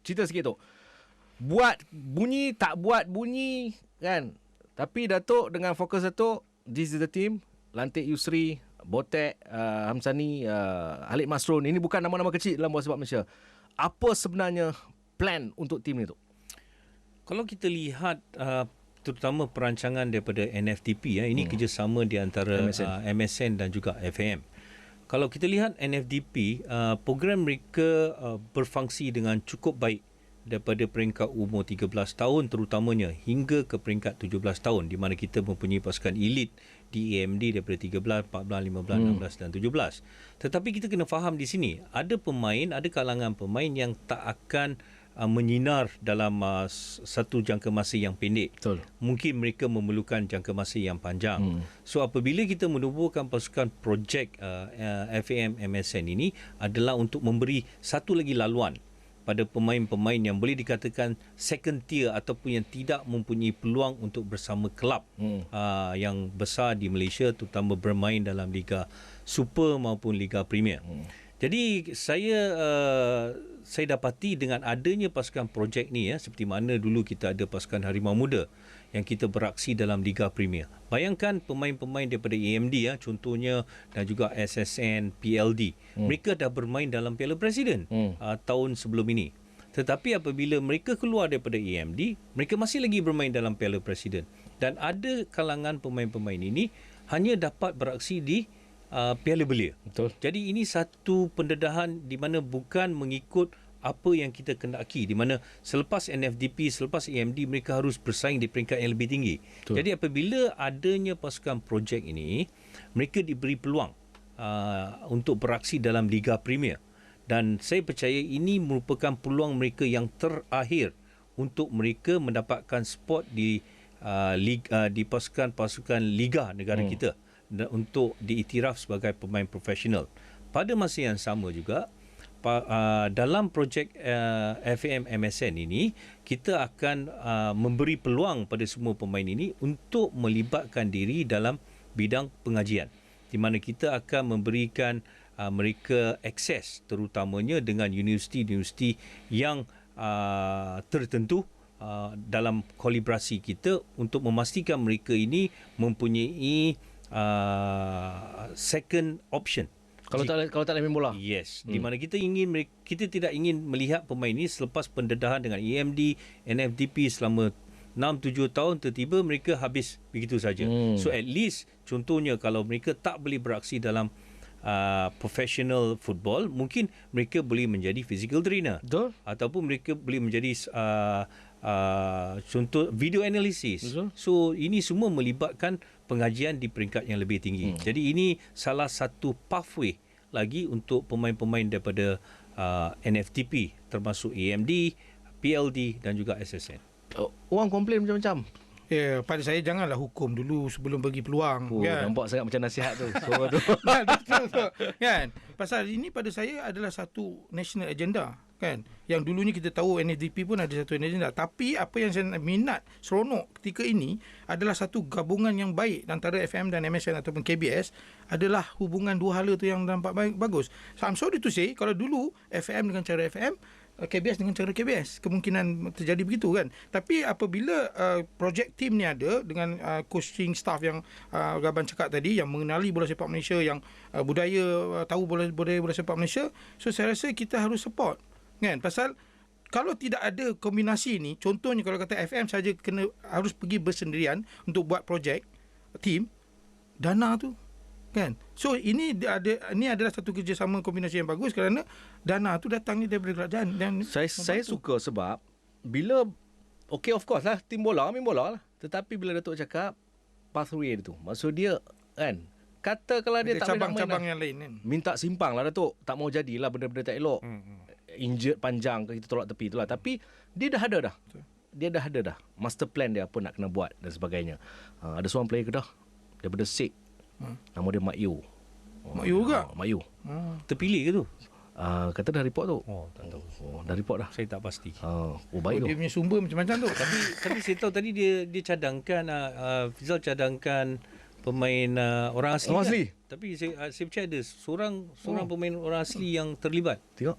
cerita sikit Tok. Buat bunyi tak buat bunyi kan. Tapi Datuk dengan fokus Datuk, this is the team. Lantik Yusri, Botek, Hamsani, Halid Masrun. Ini bukan nama-nama kecil dalam bola sepak Malaysia. Apa sebenarnya plan untuk tim ni Tok? Kalau kita lihat terutama perancangan daripada NFDP, ini kerjasama di antara MSN dan juga FAM. Kalau kita lihat NFDP, program mereka berfungsi dengan cukup baik daripada peringkat umur 13 tahun terutamanya hingga ke peringkat 17 tahun, di mana kita mempunyai pasukan elit di AMD daripada 13, 14, 15, 16 dan 17. Tetapi kita kena faham di sini, ada kalangan pemain yang tak akan menyinar dalam satu jangka masa yang pendek. Betul. Mungkin mereka memerlukan jangka masa yang panjang. So apabila kita menubuhkan pasukan projek FAM MSN ini adalah untuk memberi satu lagi laluan pada pemain-pemain yang boleh dikatakan second tier ataupun yang tidak mempunyai peluang untuk bersama kelab yang besar di Malaysia, terutama bermain dalam Liga Super maupun Liga Premier. Jadi saya dapati dengan adanya pasukan projek ni, seperti mana dulu kita ada pasukan Harimau Muda yang kita beraksi dalam Liga Premier. Bayangkan pemain-pemain daripada AMD contohnya dan juga SSN, PLD. Mereka dah bermain dalam Piala Presiden tahun sebelum ini. Tetapi apabila mereka keluar daripada AMD, mereka masih lagi bermain dalam Piala Presiden. Dan ada kalangan pemain-pemain ini hanya dapat beraksi di Piala Belia. Betul. Jadi ini satu pendedahan di mana bukan mengikut apa yang kita kendaki, di mana selepas NFDP, selepas AMD, mereka harus bersaing di peringkat yang lebih tinggi. Betul. Jadi apabila adanya pasukan projek ini, mereka diberi peluang untuk beraksi dalam Liga Premier. Dan saya percaya ini merupakan peluang mereka yang terakhir untuk mereka mendapatkan spot di pasukan Liga negara kita untuk diiktiraf sebagai pemain profesional. Pada masa yang sama juga, dalam projek FAM MSN ini, kita akan memberi peluang pada semua pemain ini untuk melibatkan diri dalam bidang pengajian, di mana kita akan memberikan mereka akses terutamanya dengan universiti-universiti yang tertentu dalam kolaborasi kita untuk memastikan mereka ini mempunyai second option. Kalau tak main bola. Yes, di mana kita tidak ingin melihat pemain ini selepas pendedahan dengan AMD, NFDP selama 6-7 tahun, tiba-tiba mereka habis begitu saja. So at least contohnya kalau mereka tak boleh beraksi dalam professional football, mungkin mereka boleh menjadi physical trainer. Betul. Ataupun mereka boleh menjadi contoh video analysis. Betul. So ini semua melibatkan pengajian di peringkat yang lebih tinggi. Jadi ini salah satu pathway lagi untuk pemain-pemain daripada NFTP, termasuk AMD, PLD dan juga SSN. Orang komplain macam-macam. Pada saya janganlah hukum dulu sebelum bagi peluang. Kan? Nampak sangat macam nasihat tu. Betul. Kan? Pasal ini pada saya adalah satu national agenda. Kan? Yang dulunya kita tahu NFDP pun ada satu agenda. Tapi apa yang saya minat, seronok ketika ini adalah satu gabungan yang baik antara FM dan MSN ataupun KBS, adalah hubungan dua hala tu yang nampak bagus. So, I'm sorry to say, kalau dulu FM dengan cara FM, KBS dengan cara KBS, kemungkinan terjadi begitu kan. Tapi apabila project team ni ada dengan coaching staff yang Gaban cakap tadi, yang mengenali bola sepak Malaysia, yang budaya, tahu bola sepak Malaysia, so saya rasa kita harus support kan. Pasal kalau tidak ada kombinasi ni, contohnya kalau kata FM saja harus pergi bersendirian untuk buat projek team, dana tu kan. So ini adalah satu kerjasama kombinasi yang bagus kerana dana tu datangnya daripada kerajaan. Dan saya suka sebab bila of course lah, tim bola main bola lah, tetapi bila Datuk cakap pathway tu, maksud dia kan, kata kalau dia tak cabang-cabang yang lain kan, minta simpang lah Datuk, tak mau jadilah benda-benda tak elok. Injured panjang kita tolak tepi tu lah. Tapi dia dah ada dah. Dia dah ada dah master plan dia apa nak kena buat dan sebagainya. Ada seorang player Kedah daripada SIG, nama dia Mak Yu. Mak Yu juga? Mak Yu. Terpilih ke tu? Kata dah report tu. Tak tahu. Dah report dah. Saya tak pasti. Baik tu. Dia punya sumber macam-macam tu. Tapi saya tahu tadi dia cadangkan, Fizal cadangkan pemain orang asli. Orang asli. Tapi saya percaya ada seorang pemain orang asli yang terlibat. Tengok.